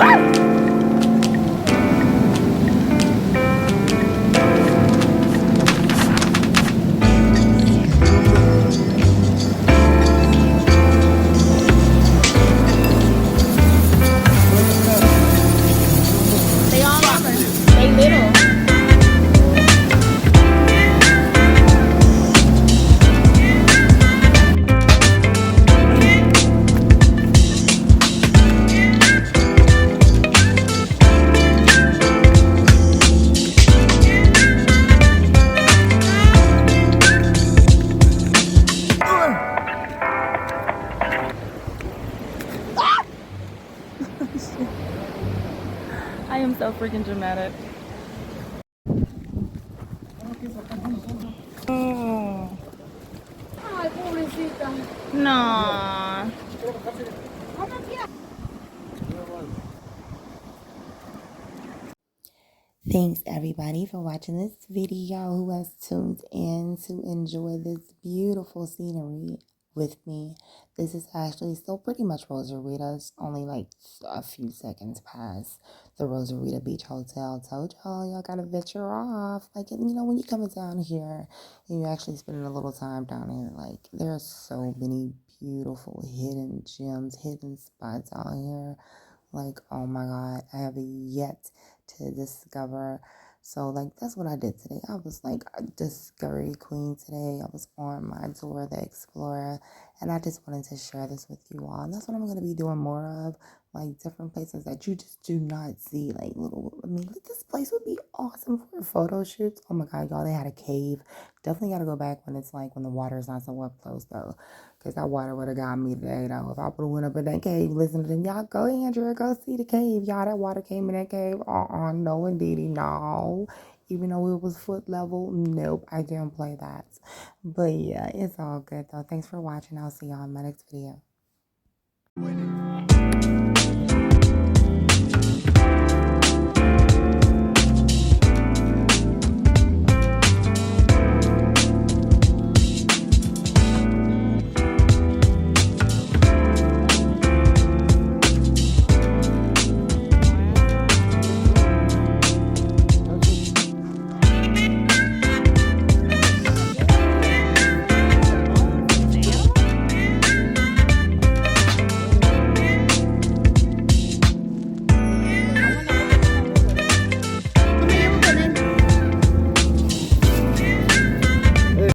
They all are. They little. I am so freaking dramatic. Oh. Ay, pobrecita. No. Thanks everybody for watching this video who has tuned in to enjoy this beautiful scenery with me. This is actually still pretty much Rosarita. It's only like a few seconds past the Rosarita Beach Hotel. Told y'all gotta venture off. Like, you know, when you're coming down here and you're actually spending a little time down here, like there are so many beautiful hidden gems, hidden spots out here. Like, oh my God, I have yet to discover. So, like, that's what I did today. I was like a discovery queen today. I was on my Dora the Explorer, and I just wanted to share this with you all. And that's what I'm going to be doing more of, like different places that you just do not see. Like, I mean, this place would be awesome for photo shoots. Oh my God, y'all, they had a cave. Definitely got to go back when it's like when the water is not so up close, though. Because that water would have got me today, though. If I would have went up in that cave, listen to them. Y'all go, Andrea, go see the cave. Y'all, that water came in that cave. No, indeedy, no. Even though it was foot level, nope, I didn't play that. But yeah, it's all good, though. Thanks for watching. I'll see y'all in my next video.